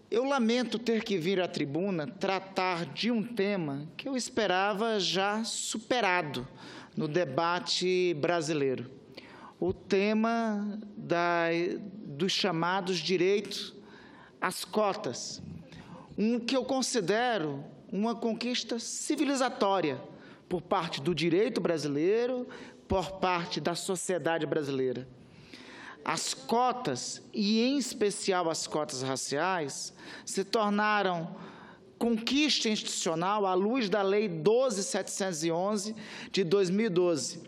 Eu lamento ter que vir à tribuna tratar de um tema que eu esperava já superado no debate brasileiro. O tema dos chamados direitos às cotas, que eu considero uma conquista civilizatória por parte do direito brasileiro, por parte da sociedade brasileira. As cotas, e em especial as cotas raciais, se tornaram conquista institucional à luz da Lei 12.711 de 2012,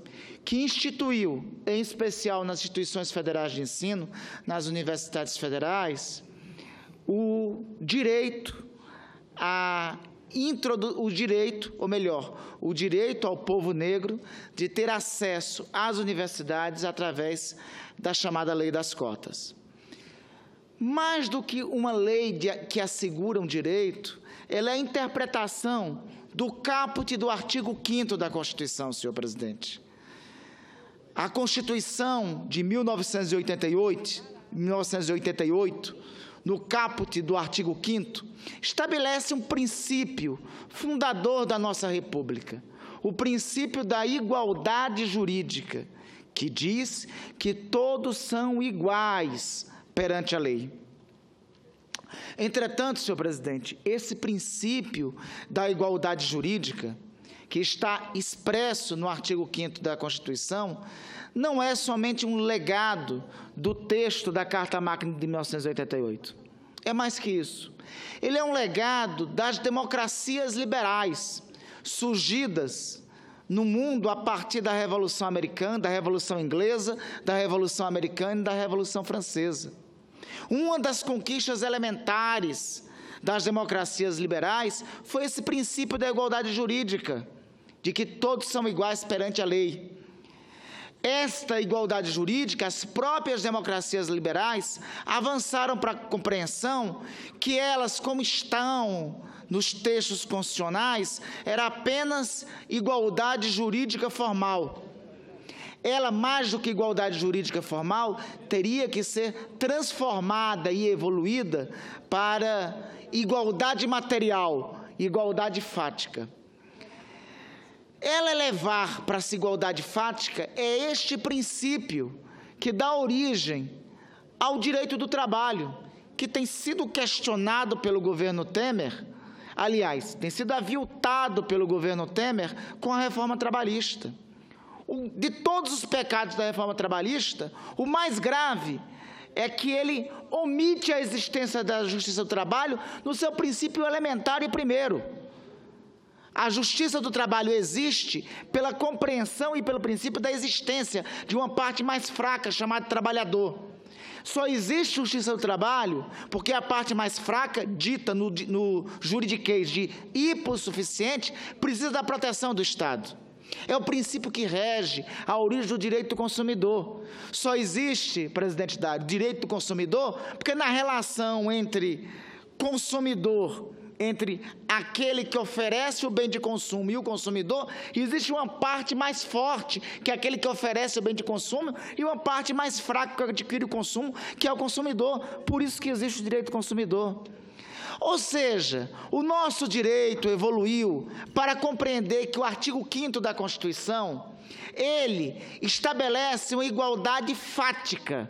que instituiu, em especial nas instituições federais de ensino, nas universidades federais, o direito ao povo negro de ter acesso às universidades através da chamada Lei das Cotas. Mais do que uma lei que assegura um direito, ela é a interpretação do caput do artigo 5º da Constituição, senhor presidente. A Constituição de 1988, no caput do artigo 5º, estabelece um princípio fundador da nossa República, o princípio da igualdade jurídica, que diz que todos são iguais perante a lei. Entretanto, senhor presidente, esse princípio da igualdade jurídica, que está expresso no artigo 5º da Constituição, não é somente um legado do texto da Carta Magna de 1988. É mais que isso. Ele é um legado das democracias liberais, surgidas no mundo a partir da Revolução Americana, da Revolução Inglesa, da Revolução Americana e da Revolução Francesa. Uma das conquistas elementares das democracias liberais foi esse princípio da igualdade jurídica, de que todos são iguais perante a lei. Esta igualdade jurídica, as próprias democracias liberais avançaram para a compreensão que elas, como estão nos textos constitucionais, era apenas igualdade jurídica formal. Ela, mais do que igualdade jurídica formal, teria que ser transformada e evoluída para igualdade material, igualdade fática. Ela elevar para essa igualdade fática é este princípio que dá origem ao direito do trabalho, que tem sido questionado pelo governo Temer, aliás, tem sido aviltado pelo governo Temer com a reforma trabalhista. De todos os pecados da reforma trabalhista, o mais grave é que ele omite a existência da justiça do trabalho no seu princípio elementar e primeiro. A justiça do trabalho existe pela compreensão e pelo princípio da existência de uma parte mais fraca, chamada trabalhador. Só existe justiça do trabalho porque a parte mais fraca, dita no juridiquês de hipossuficiente, precisa da proteção do Estado. É o princípio que rege a origem do direito do consumidor. Só existe, presidente Dário, direito do consumidor porque na relação entre consumidor, entre aquele que oferece o bem de consumo e o consumidor, existe uma parte mais forte, que é aquele que oferece o bem de consumo, e uma parte mais fraca que adquire o consumo, que é o consumidor. Por isso que existe o direito do consumidor. Ou seja, o nosso direito evoluiu para compreender que o artigo 5º da Constituição, ele estabelece uma igualdade fática,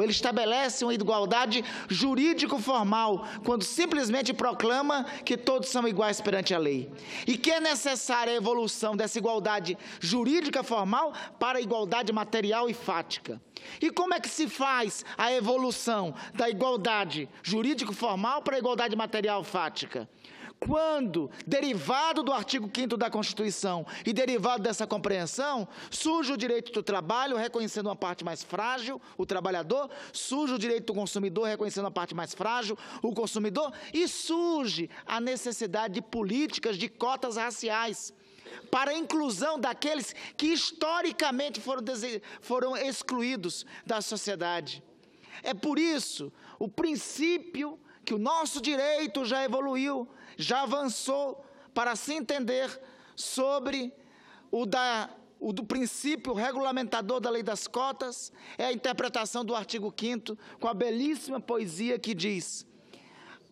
ele estabelece uma igualdade jurídico-formal, quando simplesmente proclama que todos são iguais perante a lei. E que é necessária a evolução dessa igualdade jurídica formal para a igualdade material e fática. E como é que se faz a evolução da igualdade jurídico-formal para a igualdade material fática? Quando, derivado do artigo 5º da Constituição e derivado dessa compreensão, surge o direito do trabalho, reconhecendo uma parte mais frágil, o trabalhador, surge o direito do consumidor, reconhecendo uma parte mais frágil, o consumidor, e surge a necessidade de políticas de cotas raciais, para a inclusão daqueles que historicamente foram excluídos da sociedade. É por isso o princípio que o nosso direito já evoluiu, já avançou para se entender sobre o do princípio regulamentador da lei das cotas, é a interpretação do artigo 5º, com a belíssima poesia que diz: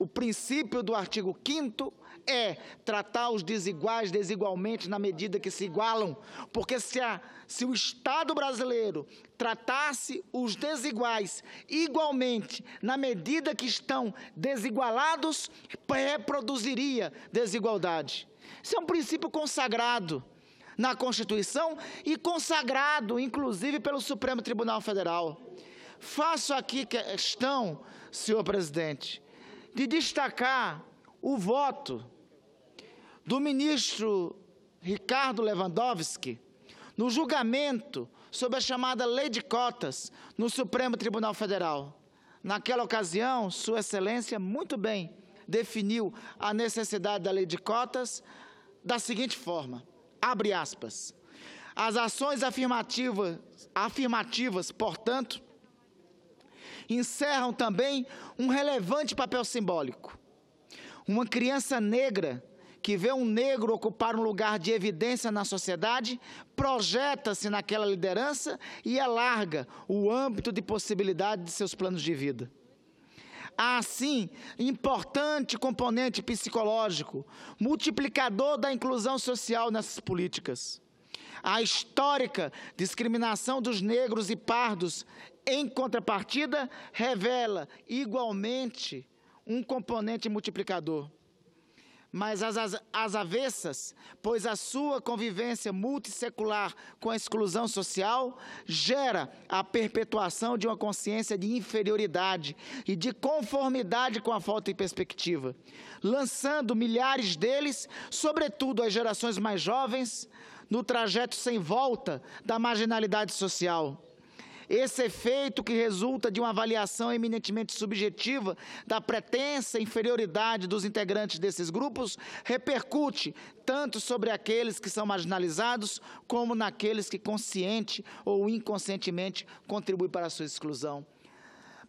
o princípio do artigo 5º é tratar os desiguais desigualmente na medida que se igualam, porque se o Estado brasileiro tratasse os desiguais igualmente na medida que estão desigualados, reproduziria desigualdade. Isso é um princípio consagrado na Constituição e consagrado, inclusive, pelo Supremo Tribunal Federal. Faço aqui questão, senhor presidente, de destacar o voto do ministro Ricardo Lewandowski no julgamento sobre a chamada Lei de Cotas no Supremo Tribunal Federal. Naquela ocasião, Sua Excelência muito bem definiu a necessidade da Lei de Cotas da seguinte forma, abre aspas, as ações afirmativas, portanto, encerram também um relevante papel simbólico. Uma criança negra que vê um negro ocupar um lugar de evidência na sociedade, projeta-se naquela liderança e alarga o âmbito de possibilidade de seus planos de vida. Há, assim, importante componente psicológico, multiplicador da inclusão social nessas políticas. A histórica discriminação dos negros e pardos, em contrapartida, revela igualmente um componente multiplicador. Mas às avessas, pois a sua convivência multissecular com a exclusão social gera a perpetuação de uma consciência de inferioridade e de conformidade com a falta de perspectiva, lançando milhares deles, sobretudo as gerações mais jovens, no trajeto sem volta da marginalidade social. Esse efeito que resulta de uma avaliação eminentemente subjetiva da pretensa inferioridade dos integrantes desses grupos repercute tanto sobre aqueles que são marginalizados como naqueles que consciente ou inconscientemente contribuem para a sua exclusão.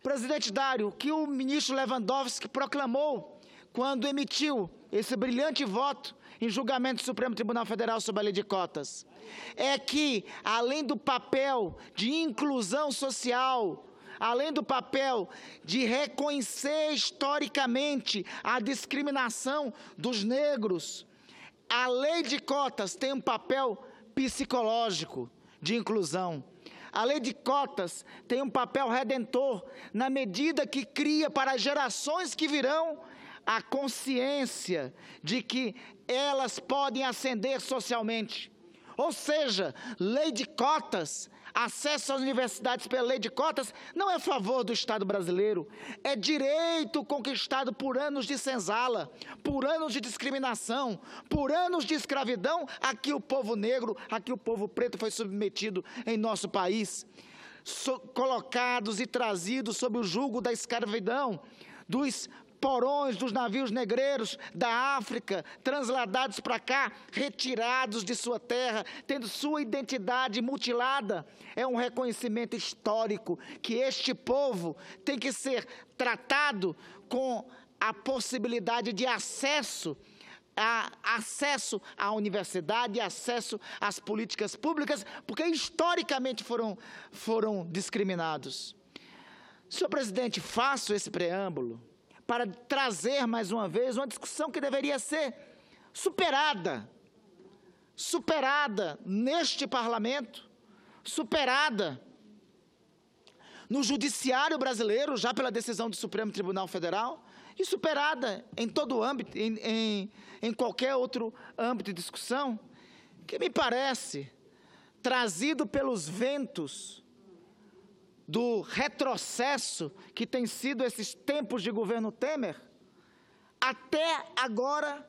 Presidente Dário, o que o ministro Lewandowski proclamou quando emitiu esse brilhante voto em julgamento do Supremo Tribunal Federal sobre a Lei de Cotas, é que, além do papel de inclusão social, além do papel de reconhecer historicamente a discriminação dos negros, a Lei de Cotas tem um papel psicológico de inclusão. A Lei de Cotas tem um papel redentor na medida que cria para as gerações que virão a consciência de que elas podem ascender socialmente. Ou seja, lei de cotas, acesso às universidades pela lei de cotas, não é favor do Estado brasileiro, é direito conquistado por anos de senzala, por anos de discriminação, por anos de escravidão, a que o povo negro, a que o povo preto foi submetido em nosso país, colocados e trazidos sob o jugo da escravidão, dos porões dos navios negreiros da África, transladados para cá, retirados de sua terra, tendo sua identidade mutilada. É um reconhecimento histórico que este povo tem que ser tratado com a possibilidade de acesso à universidade, acesso às políticas públicas, porque historicamente foram discriminados. Senhor presidente, faço esse preâmbulo para trazer mais uma vez uma discussão que deveria ser superada neste parlamento, superada no judiciário brasileiro, já pela decisão do Supremo Tribunal Federal, e superada em todo o âmbito, em qualquer outro âmbito de discussão, que me parece trazido pelos ventos do retrocesso que tem sido esses tempos de governo Temer, até agora,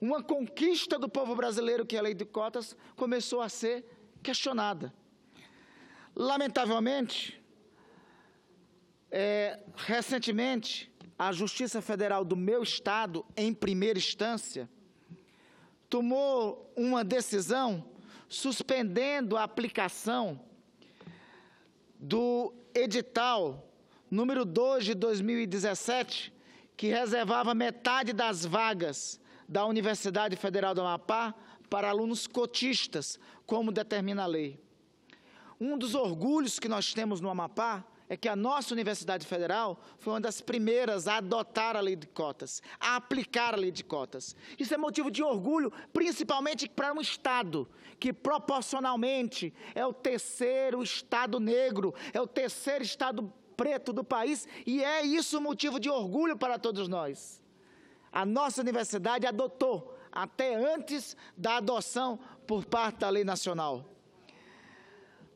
uma conquista do povo brasileiro, que é a Lei de Cotas, começou a ser questionada. Lamentavelmente, recentemente, a Justiça Federal do meu estado, em primeira instância, tomou uma decisão suspendendo a aplicação do edital número 2 de 2017, que reservava metade das vagas da Universidade Federal do Amapá para alunos cotistas, como determina a lei. Um dos orgulhos que nós temos no Amapá é que a nossa Universidade Federal foi uma das primeiras a adotar a lei de cotas, a aplicar a lei de cotas. Isso é motivo de orgulho, principalmente para um Estado que proporcionalmente é o terceiro Estado negro, é o terceiro Estado preto do país, e é isso motivo de orgulho para todos nós. A nossa universidade adotou, até antes da adoção por parte da lei nacional.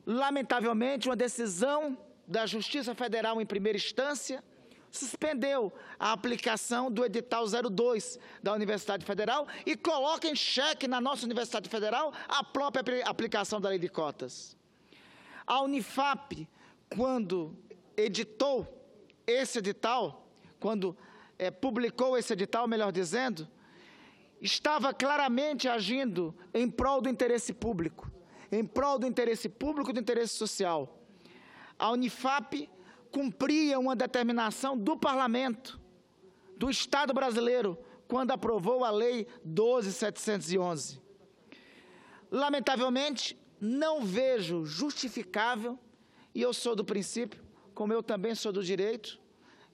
Lamentavelmente, uma decisão da Justiça Federal em primeira instância suspendeu a aplicação do edital 02 da Universidade Federal e coloca em xeque na nossa Universidade Federal a própria aplicação da lei de cotas. A Unifap, quando editou esse edital, quando publicou esse edital, melhor dizendo, estava claramente agindo em prol do interesse público, e do interesse social. A Unifap cumpria uma determinação do Parlamento, do Estado brasileiro, quando aprovou a Lei 12.711. Lamentavelmente, não vejo justificável, e eu sou do princípio, como eu também sou do direito,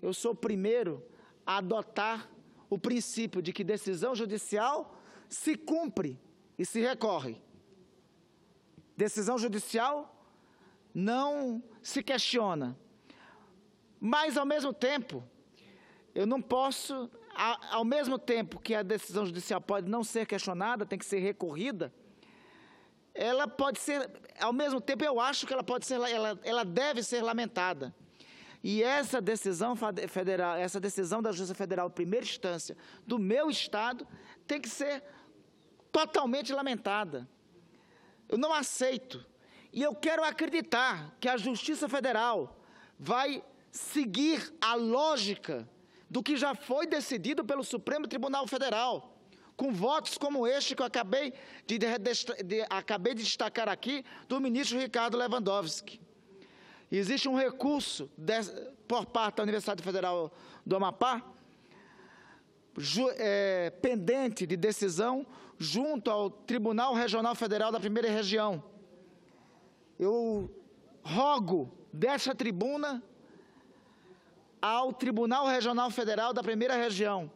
eu sou o primeiro a adotar o princípio de que decisão judicial se cumpre e se recorre. Decisão judicial não se questiona. Mas, ao mesmo tempo, eu não posso, ao mesmo tempo que a decisão judicial pode não ser questionada, tem que ser recorrida, ela pode ser, ao mesmo tempo, eu acho que ela deve ser lamentada. E essa decisão federal, essa decisão da Justiça Federal, primeira instância, do meu Estado, tem que ser totalmente lamentada. Eu não aceito. E eu quero acreditar que a Justiça Federal vai seguir a lógica do que já foi decidido pelo Supremo Tribunal Federal, com votos como este que eu acabei de destacar aqui, do ministro Ricardo Lewandowski. Existe um recurso por parte da Universidade Federal do Amapá, pendente de decisão, junto ao Tribunal Regional Federal da Primeira Região. Eu rogo dessa tribuna ao Tribunal Regional Federal da Primeira Região,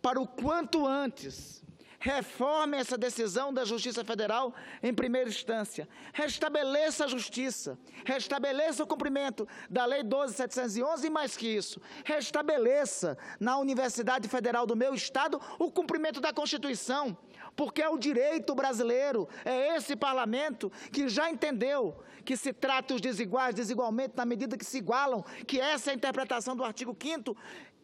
para o quanto antes, reforme essa decisão da Justiça Federal em primeira instância, restabeleça a justiça, restabeleça o cumprimento da Lei 12.711 e, mais que isso, restabeleça na Universidade Federal do meu Estado o cumprimento da Constituição, porque é o direito brasileiro, é esse parlamento que já entendeu que se trata os desiguais desigualmente na medida que se igualam, que essa é a interpretação do artigo 5º,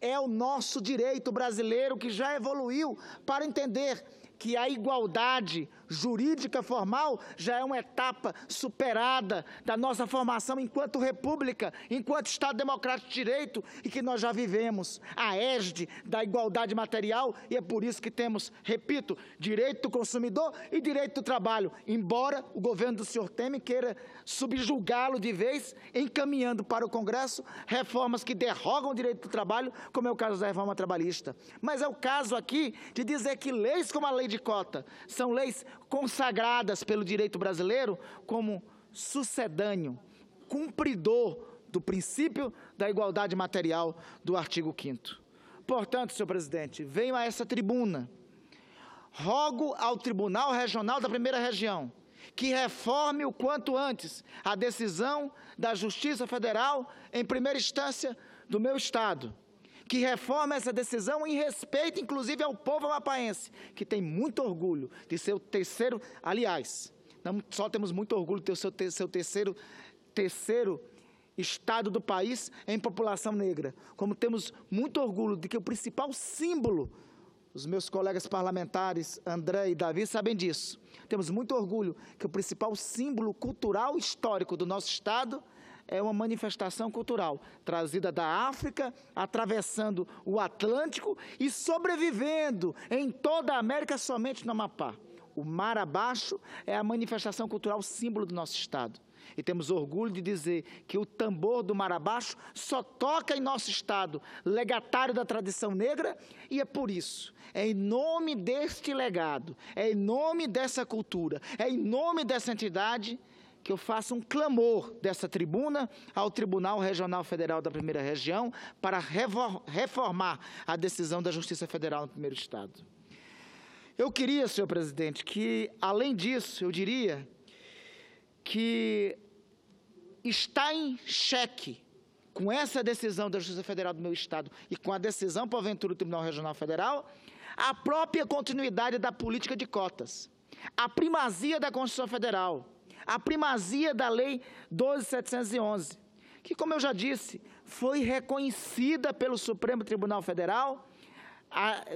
é o nosso direito brasileiro que já evoluiu para entender que a igualdade jurídica formal já é uma etapa superada da nossa formação enquanto república, enquanto Estado democrático de direito, e que nós já vivemos a égide da igualdade material, e é por isso que temos, repito, direito do consumidor e direito do trabalho, embora o governo do senhor Temer queira subjugá-lo de vez, encaminhando para o Congresso reformas que derrogam o direito do trabalho, como é o caso da reforma trabalhista. Mas é o caso aqui de dizer que leis como a lei de cota são leis consagradas pelo direito brasileiro como sucedâneo, cumpridor do princípio da igualdade material do artigo 5º. Portanto, senhor presidente, venho a essa tribuna, rogo ao Tribunal Regional da Primeira Região que reforme o quanto antes a decisão da Justiça Federal em primeira instância do meu Estado, que reforme essa decisão em respeito, inclusive, ao povo amapaense, que tem muito orgulho de ser o terceiro, aliás, não só temos muito orgulho de ter o seu terceiro estado do país em população negra, como temos muito orgulho de que o principal símbolo, os meus colegas parlamentares, André e Davi, sabem disso, temos muito orgulho que o principal símbolo cultural histórico do nosso Estado é uma manifestação cultural, trazida da África, atravessando o Atlântico e sobrevivendo em toda a América somente no Amapá. O Mar Abaixo é a manifestação cultural símbolo do nosso Estado. E temos orgulho de dizer que o tambor do Mar Abaixo só toca em nosso Estado, legatário da tradição negra, e é por isso, é em nome deste legado, é em nome dessa cultura, é em nome dessa entidade que eu faça um clamor dessa tribuna ao Tribunal Regional Federal da Primeira Região para reformar a decisão da Justiça Federal no primeiro Estado. Eu queria, senhor presidente, que, além disso, eu diria que está em xeque, com essa decisão da Justiça Federal do meu Estado e com a decisão, porventura, do Tribunal Regional Federal, a própria continuidade da política de cotas, a primazia da Constituição Federal, a primazia da Lei 12.711, que, como eu já disse, foi reconhecida pelo Supremo Tribunal Federal,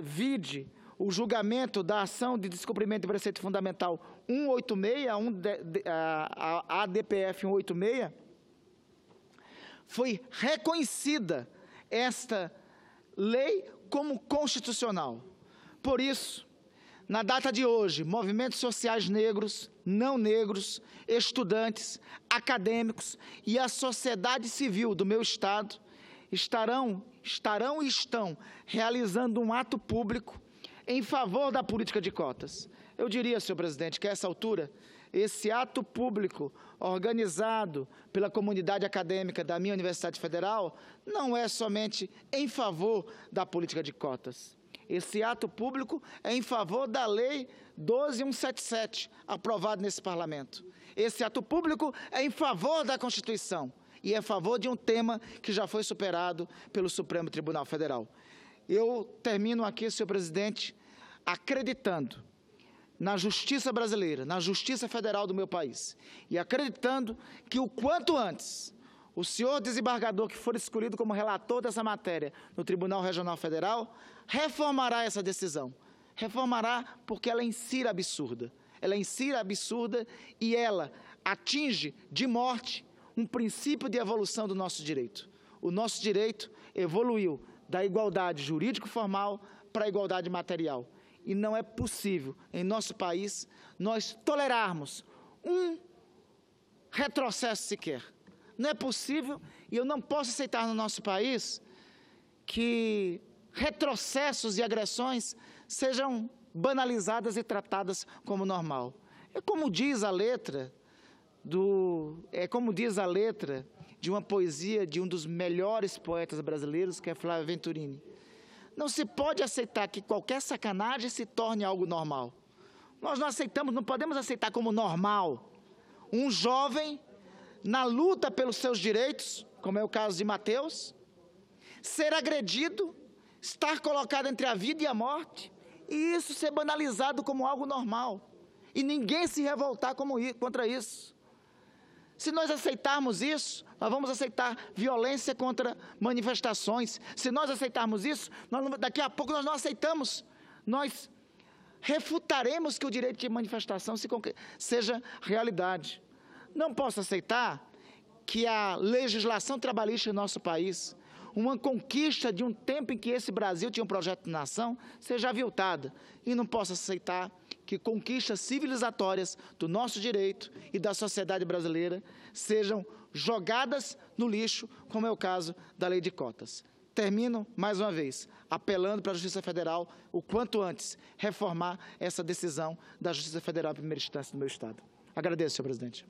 vide o julgamento da ação de descumprimento de preceito fundamental 186, a ADPF 186, foi reconhecida esta lei como constitucional. Por isso, na data de hoje, movimentos sociais negros, não negros, estudantes, acadêmicos e a sociedade civil do meu Estado estarão e estão realizando um ato público em favor da política de cotas. Eu diria, senhor presidente, que a essa altura, esse ato público organizado pela comunidade acadêmica da minha Universidade Federal não é somente em favor da política de cotas. Esse ato público é em favor da Lei 12.177, aprovada nesse Parlamento. Esse ato público é em favor da Constituição e é a favor de um tema que já foi superado pelo Supremo Tribunal Federal. Eu termino aqui, senhor presidente, acreditando na justiça brasileira, na justiça federal do meu país, e acreditando que o quanto antes o senhor desembargador que for escolhido como relator dessa matéria no Tribunal Regional Federal reformará essa decisão. Reformará porque ela é em si absurda. Ela é em si absurda e ela atinge de morte um princípio de evolução do nosso direito. O nosso direito evoluiu da igualdade jurídico-formal para a igualdade material. E não é possível, em nosso país, nós tolerarmos um retrocesso sequer. Não é possível, e eu não posso aceitar no nosso país que retrocessos e agressões sejam banalizadas e tratadas como normal. É como diz a letra de uma poesia de um dos melhores poetas brasileiros, que é Flávio Venturini. Não se pode aceitar que qualquer sacanagem se torne algo normal. Nós não aceitamos, não podemos aceitar como normal um jovem na luta pelos seus direitos, como é o caso de Mateus, ser agredido, estar colocado entre a vida e a morte, e isso ser banalizado como algo normal, e ninguém se revoltar contra isso. Se nós aceitarmos isso, nós vamos aceitar violência contra manifestações. Se nós aceitarmos isso, daqui a pouco nós não aceitamos, nós refutaremos que o direito de manifestação seja realidade. Não posso aceitar que a legislação trabalhista no nosso país, uma conquista de um tempo em que esse Brasil tinha um projeto de nação, seja aviltada. E não posso aceitar que conquistas civilizatórias do nosso direito e da sociedade brasileira sejam jogadas no lixo, como é o caso da lei de cotas. Termino, mais uma vez, apelando para a Justiça Federal, o quanto antes, reformar essa decisão da Justiça Federal em primeira instância do meu Estado. Agradeço, senhor presidente.